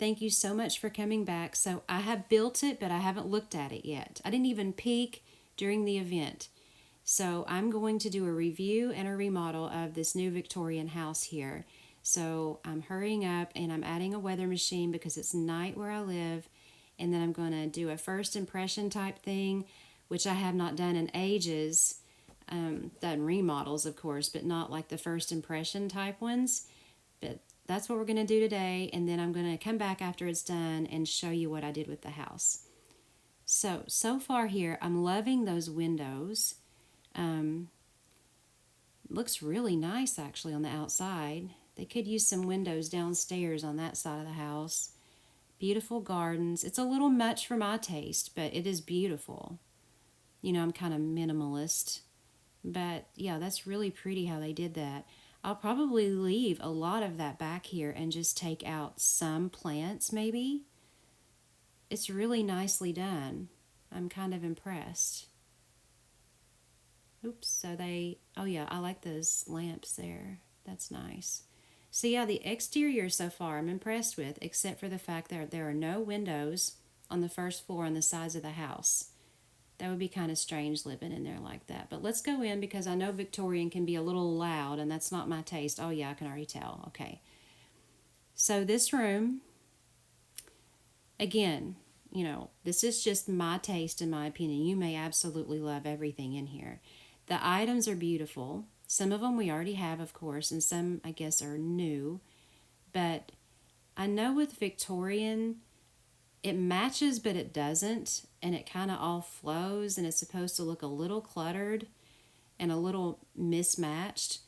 thank you so much for coming back. So I have built it, but I haven't looked at it yet. I didn't even peek during the event. So I'm going to do a review and a remodel of this new Victorian house here. So I'm hurrying up and I'm adding a weather machine because it's night where I live. And then I'm going to do a first impression type thing, which I have not done in ages. Done remodels, of course, but not like the first impression type ones. But that's what we're going to do today. And then I'm going to come back after it's done and show you what I did with the house. So far here, I'm loving those windows. Um, Looks really nice actually on the outside. They could use some windows downstairs on that side of the house. Beautiful gardens. It's a little much for my taste, but it is beautiful. You know, I'm kind of minimalist. But yeah, that's really pretty how they did that. I'll probably leave a lot of that back here and just take out some plants maybe. It's really nicely done. I'm kind of impressed. Oops, oh yeah, I like those lamps there. That's nice. So yeah, the exterior so far I'm impressed with, except for the fact that there are no windows on the first floor on the sides of the house. That would be kind of strange living in there like that. But let's go in because I know Victorian can be a little loud and that's not my taste. Oh yeah, I can already tell. Okay. So this room, again, you know, this is just my taste in my opinion. You may absolutely love everything in here. The items are beautiful. Some of them we already have, of course, and some I guess are new. But I know with Victorian, it matches but it doesn't, and it kind of all flows, and it's supposed to look a little cluttered and a little mismatched.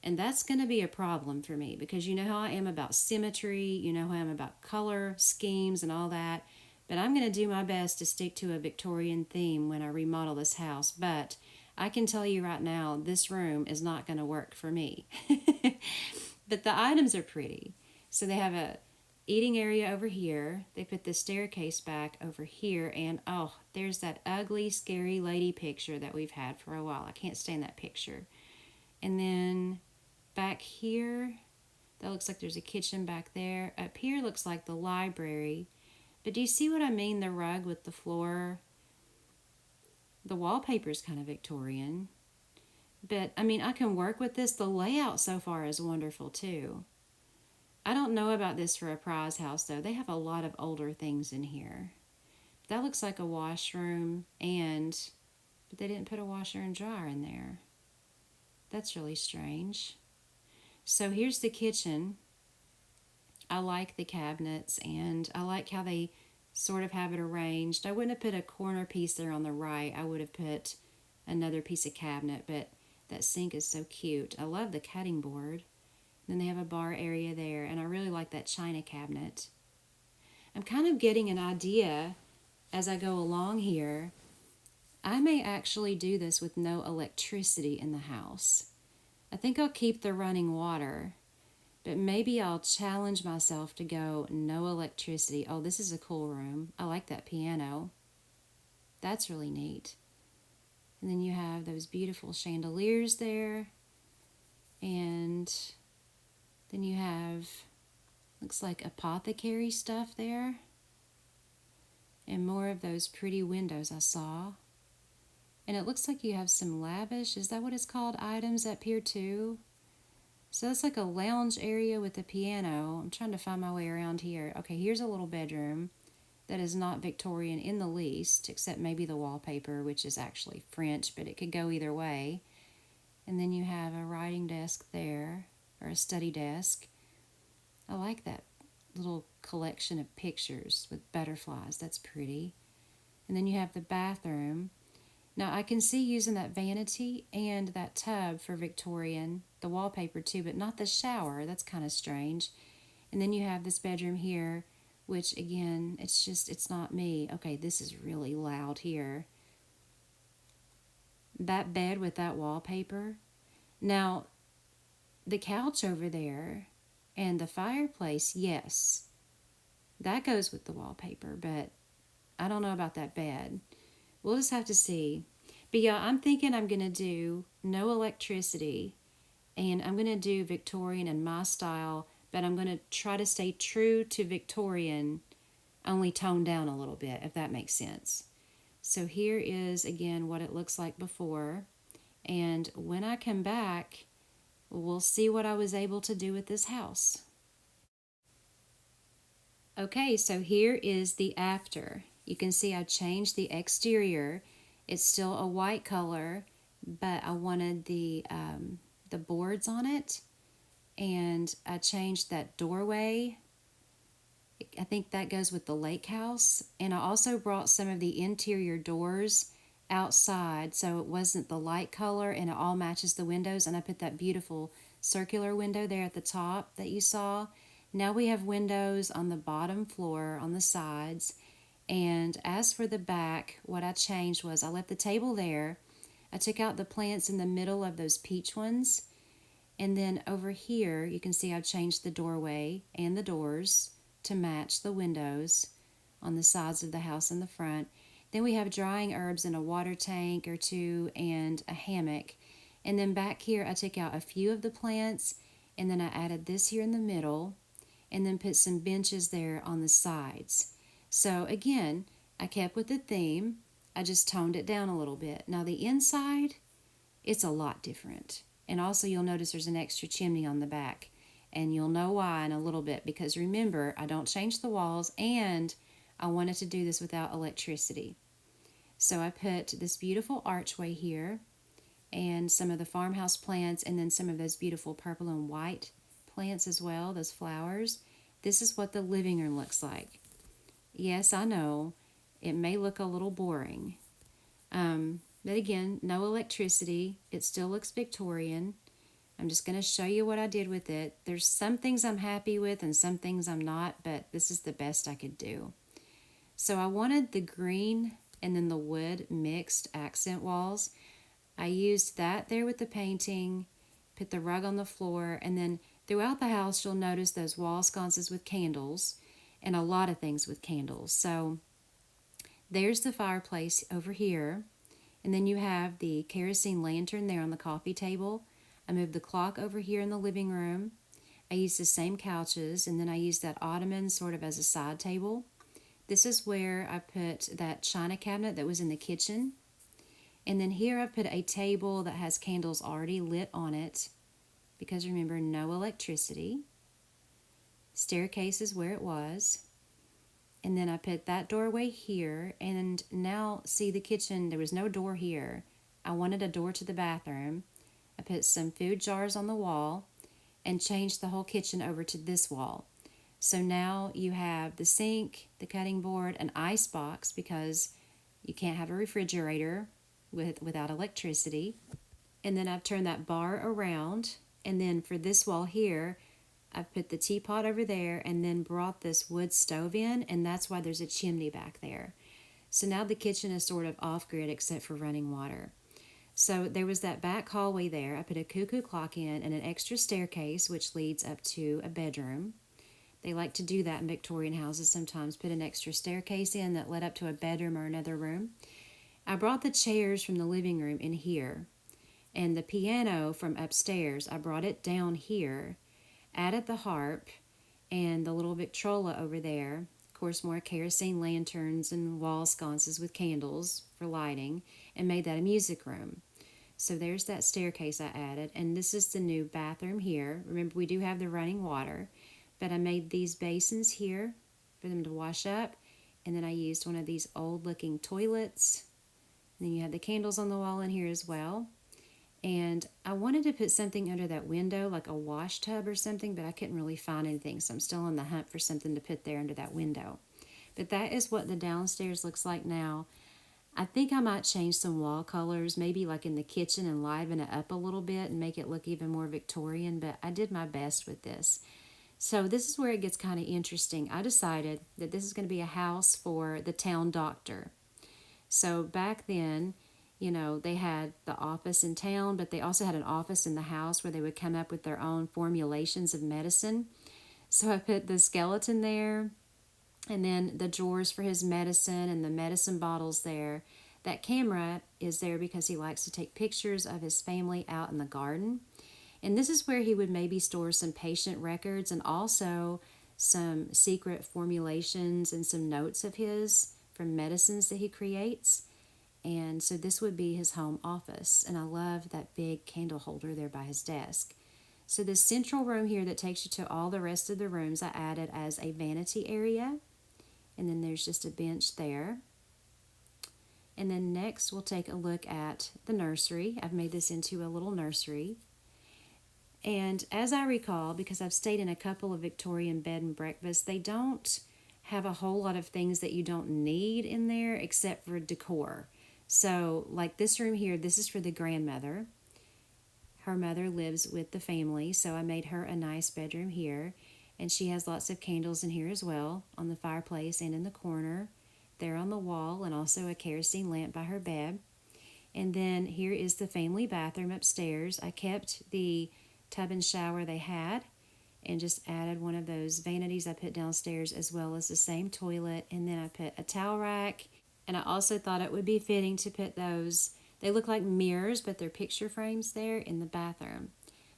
And that's going to be a problem for me because you know how I am about symmetry, you know how I am about color schemes and all that. But I'm going to do my best to stick to a Victorian theme when I remodel this house. But I can tell you right now, this room is not going to work for me. But the items are pretty. So they have a eating area over here. They put the staircase back over here. And oh, there's that ugly, scary lady picture that we've had for a while. I can't stand that picture. And then back here, that looks like there's a kitchen back there. Up here looks like the library. But do you see what I mean? The rug with the floor. The wallpaper is kind of Victorian. But, I mean, I can work with this. The layout so far is wonderful, too. I don't know about this for a prize house, though. They have a lot of older things in here. That looks like a washroom, but they didn't put a washer and dryer in there. That's really strange. So here's the kitchen. I like the cabinets, and I like how they sort of have it arranged. I wouldn't have put a corner piece there on the right. I would have put another piece of cabinet, but that sink is so cute. I love the cutting board. Then they have a bar area there, and I really like that china cabinet. I'm kind of getting an idea as I go along here. I may actually do this with no electricity in the house. I think I'll keep the running water, but maybe I'll challenge myself to go no electricity. Oh, this is a cool room. I like that piano. That's really neat. And then you have those beautiful chandeliers there. And then you have, looks like apothecary stuff there. And more of those pretty windows I saw. And it looks like you have some lavish, is that what it's called, items up here too? So it's like a lounge area with a piano. I'm trying to find my way around here. Okay, here's a little bedroom that is not Victorian in the least, except maybe the wallpaper, which is actually French, but it could go either way. And then you have a writing desk there, or a study desk. I like that little collection of pictures with butterflies. That's pretty. And then you have the bathroom. Now, I can see using that vanity and that tub for Victorian, the wallpaper too, but not the shower. That's kind of strange. And then you have this bedroom here, which again, it's not me. Okay, this is really loud here. That bed with that wallpaper. Now, the couch over there and the fireplace, yes, that goes with the wallpaper, but I don't know about that bed. We'll just have to see. But yeah, I'm thinking I'm going to do no electricity, and I'm going to do Victorian in my style, but I'm going to try to stay true to Victorian, only toned down a little bit, if that makes sense. So here is, again, what it looks like before. And when I come back, we'll see what I was able to do with this house. Okay, so here is the after. You can see I changed the exterior. It's still a white color, but I wanted the boards on it, and I changed that doorway. I think that goes with the lake house. And I also brought some of the interior doors outside so it wasn't the light color and it all matches the windows. And I put that beautiful circular window there at the top that you saw. Now we have windows on the bottom floor on the sides. And as for the back, what I changed was I left the table there. I took out the plants in the middle of those peach ones. And then over here, you can see I've changed the doorway and the doors to match the windows on the sides of the house in the front. Then we have drying herbs in a water tank or two and a hammock. And then back here, I took out a few of the plants, and then I added this here in the middle, and then put some benches there on the sides. So again, I kept with the theme. I just toned it down a little bit. Now the inside, it's a lot different. And also you'll notice there's an extra chimney on the back. And you'll know why in a little bit, because remember, I don't change the walls, and I wanted to do this without electricity. So I put this beautiful archway here and some of the farmhouse plants, and then some of those beautiful purple and white plants as well, those flowers. This is what the living room looks like. Yes, I know, it may look a little boring. But again, no electricity. It still looks Victorian. I'm just going to show you what I did with it. There's some things I'm happy with and some things I'm not, but this is the best I could do. So I wanted the green and then the wood mixed accent walls. I used that there with the painting, put the rug on the floor, and then throughout the house you'll notice those wall sconces with candles and a lot of things with candles. So there's the fireplace over here, and then you have the kerosene lantern there on the coffee table. I moved the clock over here in the living room. I used the same couches, and then I used that ottoman sort of as a side table. This is where I put that china cabinet that was in the kitchen. And then here I put a table that has candles already lit on it, because remember, no electricity. Staircase is where it was. And then I put that doorway here, and now see the kitchen, there was no door here. I wanted a door to the bathroom. I put some food jars on the wall and changed the whole kitchen over to this wall. So now you have the sink, the cutting board, an ice box, because you can't have a refrigerator without electricity. And then I've turned that bar around, and then for this wall here, I've put the teapot over there and then brought this wood stove in, and that's why there's a chimney back there. So now the kitchen is sort of off-grid except for running water. So there was that back hallway there. I put a cuckoo clock in and an extra staircase, which leads up to a bedroom. They like to do that in Victorian houses sometimes, put an extra staircase in that led up to a bedroom or another room. I brought the chairs from the living room in here, and the piano from upstairs, I brought it down here, added the harp and the little Victrola over there. Of course, more kerosene lanterns and wall sconces with candles for lighting, and made that a music room. So there's that staircase I added, and this is the new bathroom here. Remember, we do have the running water, but I made these basins here for them to wash up, and then I used one of these old-looking toilets. And then you have the candles on the wall in here as well. And I wanted to put something under that window, like a wash tub or something, but I couldn't really find anything, so I'm still on the hunt for something to put there under that window. But that is what the downstairs looks like now. I think I might change some wall colors, maybe like in the kitchen, and liven it up a little bit and make it look even more Victorian, but I did my best with this. So this is where it gets kind of interesting. I decided that this is going to be a house for the town doctor. So back then, you know, they had the office in town, but they also had an office in the house where they would come up with their own formulations of medicine. So I put the skeleton there, and then the drawers for his medicine and the medicine bottles there. That camera is there because he likes to take pictures of his family out in the garden. And this is where he would maybe store some patient records and also some secret formulations and some notes of his from medicines that he creates. And so this would be his home office. And I love that big candle holder there by his desk. So this central room here that takes you to all the rest of the rooms I added as a vanity area. And then there's just a bench there. And then next we'll take a look at the nursery. I've made this into a little nursery. And as I recall, because I've stayed in a couple of Victorian bed and breakfasts, they don't have a whole lot of things that you don't need in there except for decor. So like this room here, this is for the grandmother. Her mother lives with the family, so I made her a nice bedroom here. And she has lots of candles in here as well, on the fireplace and in the corner, there on the wall, and also a kerosene lamp by her bed. And then here is the family bathroom upstairs. I kept the tub and shower they had and just added one of those vanities I put downstairs, as well as the same toilet. And then I put a towel rack, and I also thought it would be fitting to put those, they look like mirrors, but they're picture frames there in the bathroom.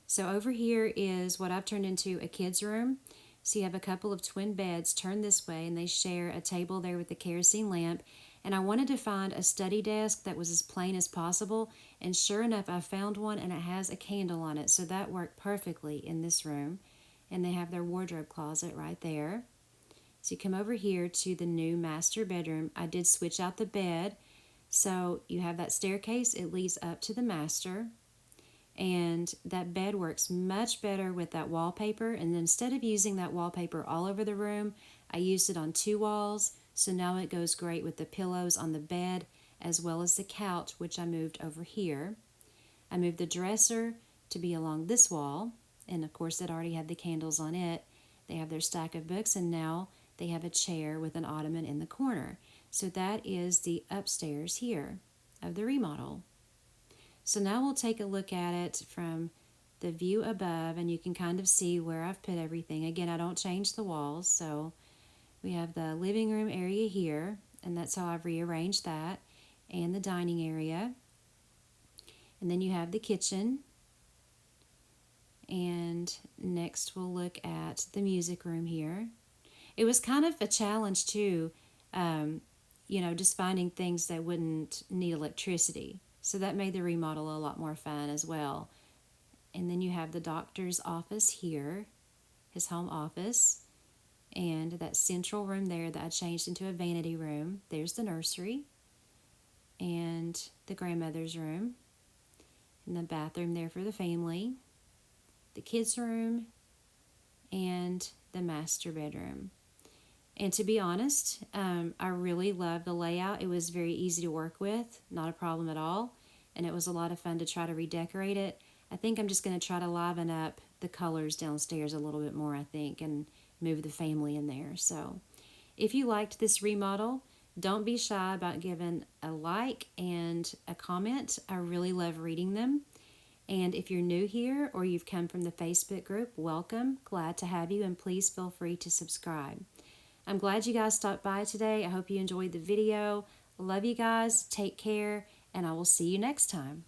So over here is what I've turned into a kid's room. So you have a couple of twin beds turned this way, and they share a table there with the kerosene lamp. And I wanted to find a study desk that was as plain as possible, and sure enough, I found one, and it has a candle on it, so that worked perfectly in this room. And they have their wardrobe closet right there. So you come over here to the new master bedroom. I did switch out the bed, so you have that staircase. It leads up to the master, and that bed works much better with that wallpaper. And instead of using that wallpaper all over the room, I used it on 2 walls. So now it goes great with the pillows on the bed as well as the couch, which I moved over here. I moved the dresser to be along this wall, and of course it already had the candles on it. They have their stack of books, and now they have a chair with an ottoman in the corner. So that is the upstairs here of the remodel. So now we'll take a look at it from the view above, and you can kind of see where I've put everything. Again, I don't change the walls, so we have the living room area here, and that's how I've rearranged that, and the dining area. And then you have the kitchen. And next we'll look at the music room here. It was kind of a challenge too, just finding things that wouldn't need electricity. So that made the remodel a lot more fun as well. And then you have the doctor's office here, his home office. And that central room there that I changed into a vanity room. There's the nursery and the grandmother's room, and the bathroom there for the family, the kids' room, and the master bedroom. And to be honest, I really loved the layout. It was very easy to work with, not a problem at all, and it was a lot of fun to try to redecorate it. I think I'm just going to try to liven up the colors downstairs a little bit more, I think, and move the family in there. So if you liked this remodel, don't be shy about giving a like and a comment. I really love reading them. And if you're new here or you've come from the Facebook group, welcome. Glad to have you, and please feel free to subscribe. I'm glad you guys stopped by today. I hope you enjoyed the video. Love you guys. Take care, and I will see you next time.